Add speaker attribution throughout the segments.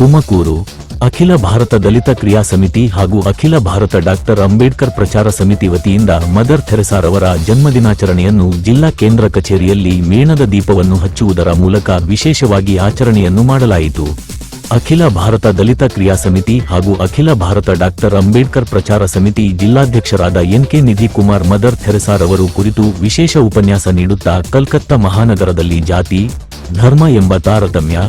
Speaker 1: ತುಮಕೂರು ಅಖಿಲ ಭಾರತ ದಲಿತ ಕ್ರಿಯಾ ಸಮಿತಿ ಹಾಗೂ ಅಖಿಲ ಭಾರತ ಡಾಕ್ಟರ್ ಅಂಬೇಡ್ಕರ್ ಪ್ರಚಾರ ಸಮಿತಿ ವತಿಯಿಂದ ಮದರ್ ಥೆರೆಸಾರವರ ಜನ್ಮದಿನಾಚರಣೆಯನ್ನು ಜಿಲ್ಲಾ ಕೇಂದ್ರ ಕಚೇರಿಯಲ್ಲಿ ಮೇಣದ ದೀಪವನ್ನು ಹಚ್ಚುವುದರ ಮೂಲಕ ವಿಶೇಷವಾಗಿ ಆಚರಣೆಯನ್ನು ಮಾಡಲಾಯಿತು. ಅಖಿಲ ಭಾರತ ದಲಿತ ಕ್ರಿಯಾ ಸಮಿತಿ ಹಾಗೂ ಅಖಿಲ ಭಾರತ ಡಾಕ್ಟರ್ ಅಂಬೇಡ್ಕರ್ ಪ್ರಚಾರ ಸಮಿತಿ ಜಿಲ್ಲಾಧ್ಯಕ್ಷರಾದ ಎನ್.ಕೆ. ನಿಧಿ ಕುಮಾರ್ ಮದರ್ ಥೆರೆಸಾರವರು ಕುರಿತು ವಿಶೇಷ ಉಪನ್ಯಾಸ ನೀಡುತ್ತಾ ಕಲ್ಕತ್ತಾ ಮಹಾನಗರದಲ್ಲಿ ಜಾತಿ, ಧರ್ಮ ಎಂಬ ತಾರತಮ್ಯ,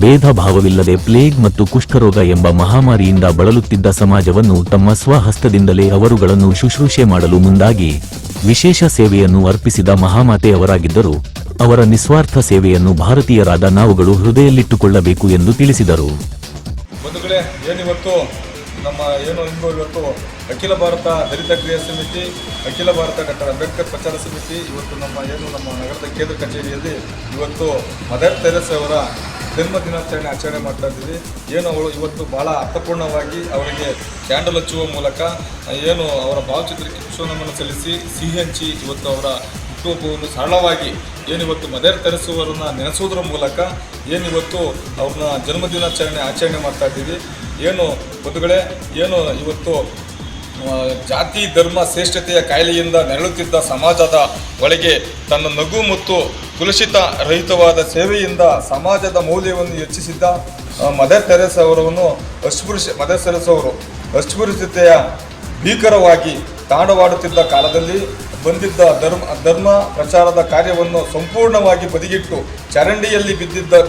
Speaker 1: ಭೇದ ಭಾವವಿಲ್ಲದೆ ಪ್ಲೇಗ್ ಮತ್ತು ಕುಷ್ಠರೋಗ ಎಂಬ ಮಹಾಮಾರಿಯಿಂದ ಬಳಲುತ್ತಿದ್ದ ಸಮಾಜವನ್ನು ತಮ್ಮ ಸ್ವಹಸ್ತದಿಂದಲೇ ಅವರುಗಳನ್ನು ಶುಶ್ರೂಷೆ ಮಾಡಲು ಮುಂದಾಗಿ ವಿಶೇಷ ಸೇವೆಯನ್ನು ಅರ್ಪಿಸಿದ ಮಹಾಮಾತೆಯವರಾಗಿದ್ದರು. ಅವರ ನಿಸ್ವಾರ್ಥ ಸೇವೆಯನ್ನು ಭಾರತೀಯರಾದ ನಾವುಗಳು ಹೃದಯದಲ್ಲಿಟ್ಟುಕೊಳ್ಳಬೇಕು ಎಂದು ತಿಳಿಸಿದರು.
Speaker 2: ಬಂಧುಗಳೇ, ಏನಿವತ್ತು ನಮ್ಮ ಇವತ್ತು ಅಖಿಲ ಭಾರತ ದಲಿತ ಕ್ರಿಯಾ ಸಮಿತಿ, ಅಖಿಲ ಭಾರತ ಡಾಕ್ಟರ್ ಅಂಬೇಡ್ಕರ್ ಪ್ರಚಾರ ಸಮಿತಿ ಇವತ್ತು ನಮ್ಮ ನಗರದ ಕೇಂದ್ರ ಕಚೇರಿಯಲ್ಲಿ ಇವತ್ತು ಮದರ್ ತೆರೆಸಾ ಅವರ ಜನ್ಮ ದಿನಾಚರಣೆ ಆಚರಣೆ ಮಾಡ್ತಾ ಇದ್ದೀವಿ. ಅವಳು ಇವತ್ತು ಬಹಳ ಅರ್ಥಪೂರ್ಣವಾಗಿ ಅವರಿಗೆ ಕ್ಯಾಂಡಲ್ ಹಚ್ಚುವ ಮೂಲಕ ಅವರ ಭಾವಚಿತ್ರಕ್ಕೆ ಪುಷ್ಪನಮನ ಸಲ್ಲಿಸಿ ಸಿಹಿ ಹಂಚಿ ಇವತ್ತು ಅವರ ಹುಟ್ಟುಹಬ್ಬವನ್ನು ಸರಳವಾಗಿ ಇವತ್ತು ಮದರ್ ತೆರೆಸಾ ಅವರನ್ನು ನೆನೆಸುವುದರ ಮೂಲಕ ಇವತ್ತು ಅವ್ರನ್ನ ಜನ್ಮದಿನಾಚರಣೆ ಆಚರಣೆ ಮಾಡ್ತಾ ಇದ್ದೀವಿ. ಬಂಧುಗಳೇ, ಇವತ್ತು ಜಾತಿ ಧರ್ಮ ಶ್ರೇಷ್ಠತೆಯ ಕಾಯಿಲೆಯಿಂದ ನರಳುತ್ತಿದ್ದ ಸಮಾಜದ ಒಳಗೆ ತನ್ನ ನಗು ಮತ್ತು ಕುಲುಷಿತ ರಹಿತವಾದ ಸೇವೆಯಿಂದ ಸಮಾಜದ ಮೌಲ್ಯವನ್ನು ಹೆಚ್ಚಿಸಿದ್ದ ಮದರ್ ತೆರೆಸಾ ಅವರನ್ನು ಅಸ್ಪೃಶ್ಯತೆಯ ಭೀಕರವಾಗಿ ತಾಂಡವಾಡುತ್ತಿದ್ದ ಕಾಲದಲ್ಲಿ ಬಂದಿದ್ದ ಧರ್ಮ ಪ್ರಚಾರದ ಕಾರ್ಯವನ್ನು ಸಂಪೂರ್ಣವಾಗಿ ಬದಿಗಿಟ್ಟು ಚರಂಡಿಯಲ್ಲಿ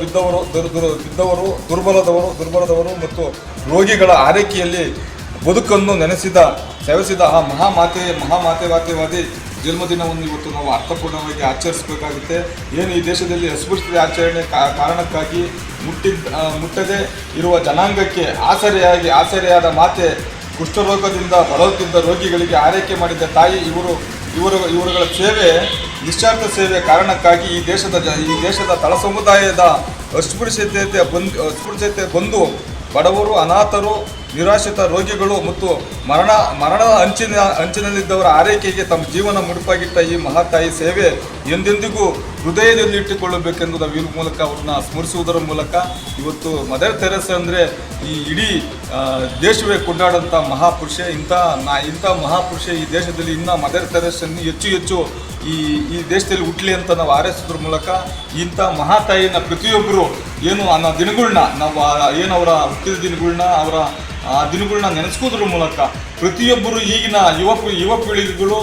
Speaker 2: ಬಿದ್ದವರು ದುರ್ಬಲದವರು ಮತ್ತು ರೋಗಿಗಳ ಆರೈಕೆಯಲ್ಲಿ ಬದುಕನ್ನು ಸೇವಿಸಿದ ಆ ಮಹಾಮಾತೆವಾದಿ ಜನ್ಮದಿನವನ್ನು ಇವತ್ತು ನಾವು ಅರ್ಥಪೂರ್ಣವಾಗಿ ಆಚರಿಸಬೇಕಾಗುತ್ತೆ. ಈ ದೇಶದಲ್ಲಿ ಅಸ್ಪೃಶ್ಯತೆ ಆಚರಣೆ ಕಾರಣಕ್ಕಾಗಿ ಮುಟ್ಟದೇ ಇರುವ ಜನಾಂಗಕ್ಕೆ ಆಸರೆಯಾದ ಮಾತೆ, ಕುಷ್ಠರೋಗದಿಂದ ಬಳಲುತ್ತಿದ್ದ ರೋಗಿಗಳಿಗೆ ಆರೈಕೆ ಮಾಡಿದ ತಾಯಿ, ಇವರುಗಳ ಸೇವೆ, ನಿಸ್ವಾರ್ಥ ಸೇವೆ ಕಾರಣಕ್ಕಾಗಿ ಈ ದೇಶದ ತಳ ಸಮುದಾಯದ ಅಸ್ಪೃಶ್ಯತೆ ಬಂದು ಬಡವರು, ಅನಾಥರು, ನಿರಾಶ್ರಿತ ರೋಗಿಗಳು ಮತ್ತು ಮರಣದ ಅಂಚಿನಲ್ಲಿದ್ದವರ ಆರೈಕೆಗೆ ತಮ್ಮ ಜೀವನ ಮುಡುಪಾಗಿಟ್ಟ ಈ ಮಹಾತಾಯಿ ಸೇವೆ ಎಂದೆಂದಿಗೂ ಹೃದಯದಲ್ಲಿ ಇಟ್ಟುಕೊಳ್ಳಬೇಕೆಂದು ನಾವು ಈ ಮೂಲಕ ಅವ್ರನ್ನ ಸ್ಮರಿಸುವುದರ ಮೂಲಕ ಇವತ್ತು ಮದರ್ ತೆರೆಸಾ ಅಂದರೆ ಈ ಇಡೀ ದೇಶವೇ ಕೊಂಡಾಡಂಥ ಮಹಾಪುರುಷೆ. ಇಂಥ ಮಹಾಪುರುಷೆ ಈ ದೇಶದಲ್ಲಿ ಇನ್ನೂ ಮದರ್ ತೆರೆಸನ್ನು ಹೆಚ್ಚು ಈ ದೇಶದಲ್ಲಿ ಹುಟ್ಟಲಿ ಅಂತ ನಾವು ಹಾರೈಸೋದ್ರ ಮೂಲಕ ಇಂಥ ಮಹಾತಾಯಿನ ಪ್ರತಿಯೊಬ್ಬರು ಅನ್ನೋ ದಿನಗಳನ್ನ ನಾವು ಅವರ ಹುಟ್ಟಿದ ದಿನಗಳನ್ನ ಆ ದಿನಗಳನ್ನ ನೆನೆಸ್ಕೋದ್ರ ಮೂಲಕ ಪ್ರತಿಯೊಬ್ಬರು ಈಗಿನ ಯುವ ಪೀಳಿಗೆಗಳು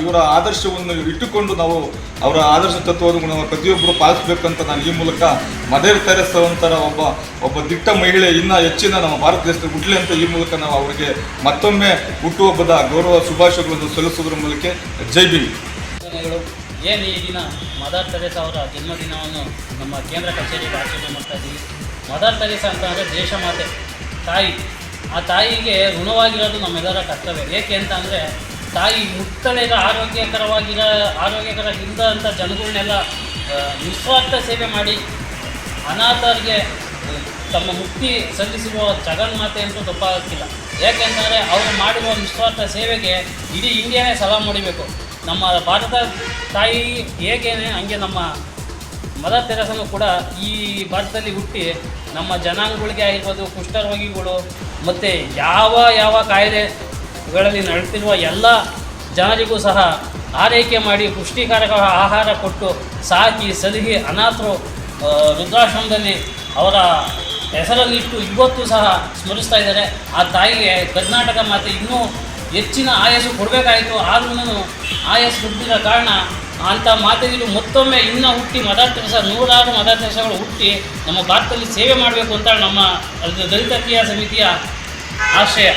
Speaker 2: ಇವರ ಆದರ್ಶವನ್ನು ಇಟ್ಟುಕೊಂಡು ನಾವು ಅವರ ಆದರ್ಶ ತತ್ವವನ್ನು ನಾವು ಪ್ರತಿಯೊಬ್ಬರು ಪಾಲಿಸಬೇಕಂತ ನಾನು ಈ ಮೂಲಕ ಮದರ್ ತೆರೆಸಾ ಒಂಥರ ಒಬ್ಬ ದಿಟ್ಟ ಮಹಿಳೆ ಇನ್ನೂ ಹೆಚ್ಚಿನ ನಮ್ಮ ಭಾರತ ದೇಶದಲ್ಲಿ ಹುಟ್ಟಲಿ ಅಂತ ಈ ಮೂಲಕ ನಾವು ಅವರಿಗೆ ಮತ್ತೊಮ್ಮೆ ಹುಟ್ಟುಹಬ್ಬದ ಗೌರವ ಶುಭಾಶಯಗಳನ್ನು ಸಲ್ಲಿಸೋದ್ರ ಮೂಲಕ ಜೈ ಭೀಮ್.
Speaker 3: ಈ ದಿನ ಮದರ್ ತೆರೆಸಾ ಅವರ ಜನ್ಮದಿನವನ್ನು ನಮ್ಮ ಕೇಂದ್ರ ಕಚೇರಿಗೆ ಆಚರಣೆ ಮಾಡ್ತಾ ಇದ್ದೀವಿ. ಮದರ್ ತೆರೆಸಾ ಅಂತ ಅಂದರೆ ದೇಶ ಮಾತೆ, ತಾಯಿ. ಆ ತಾಯಿಗೆ ಋಣವಾಗಿರೋದು ನಮ್ಮೆಲ್ಲರ ಕರ್ತವ್ಯ. ಏಕೆ ಅಂತ ಅಂದರೆ ತಾಯಿ ಮುಕ್ತಳೆದ ಆರೋಗ್ಯಕರವಿಲ್ಲದಂಥ ಜನಗಳನ್ನೆಲ್ಲ ನಿಸ್ವಾರ್ಥ ಸೇವೆ ಮಾಡಿ ಅನಾಥರಿಗೆ ತಮ್ಮ ಮುಕ್ತಿ ಸಲ್ಲಿಸುವ ಜಗನ್ಮಾತೆ ಅಂತೂ ತಪ್ಪಾಗಿಲ್ಲ. ಯಾಕೆಂತಂದರೆ ಅವರು ಮಾಡಿರುವ ನಿಸ್ವಾರ್ಥ ಸೇವೆಗೆ ಇಡೀ ಇಂಡಿಯಾನೇ ಸಲಾಮ್ ಹೊಡಿಬೇಕು. ನಮ್ಮ ಭಾರತ ತಾಯಿ ಹೇಗೇನೆ ಹಂಗೆ ನಮ್ಮ ಮದರ್ ತೆರೆಸಾನು ಕೂಡ ಈ ಭಾರತದಲ್ಲಿ ಹುಟ್ಟಿ ನಮ್ಮ ಜನಾಂಗಗಳಿಗೆ ಆಗಿರ್ಬೋದು, ಕುಷ್ಠರೋಗಿಗಳು ಮತ್ತು ಯಾವ ಕಾಯಿಲೆಗಳಲ್ಲಿ ನಡೀತಿರುವ ಎಲ್ಲ ಜನರಿಗೂ ಸಹ ಆರೈಕೆ ಮಾಡಿ ಪುಷ್ಟಿಕಾರಕ ಆಹಾರ ಕೊಟ್ಟು ಸಾಕಿ ಸಲಹಿ ಅನಾಥರು ವೃದ್ಧಾಶ್ರಮದಲ್ಲಿ ಅವರ ಹೆಸರಲ್ಲಿಟ್ಟು ಇವತ್ತು ಸಹ ಸ್ಮರಿಸ್ತಾ ಇದ್ದಾರೆ. ಆ ತಾಯಿಗೆ ಕರ್ನಾಟಕ ಮಾತೆ ಇನ್ನೂ ಹೆಚ್ಚಿನ ಆಯಸ್ಸು ಕೊಡಬೇಕಾಯಿತು. ಆದ್ರೂ ಆಯಸ್ಸು ಕೊಡ್ತಿರೋ ಕಾರಣ ಅಂಥ ಮಾತೆಗಳು ಮತ್ತೊಮ್ಮೆ ಇನ್ನೂ ಹುಟ್ಟಿ ಮದರ್ ತೆರೆಸಾ, ನೂರಾರು ಮದರ್ ತೆರೆಸಾಗಳು ಹುಟ್ಟಿ ನಮ್ಮ ಭಾರತದಲ್ಲಿ ಸೇವೆ ಮಾಡಬೇಕು ಅಂತ ನಮ್ಮ ದಲಿತ ಕ್ರಿಯಾ ಸಮಿತಿಯ ಆಶಯ.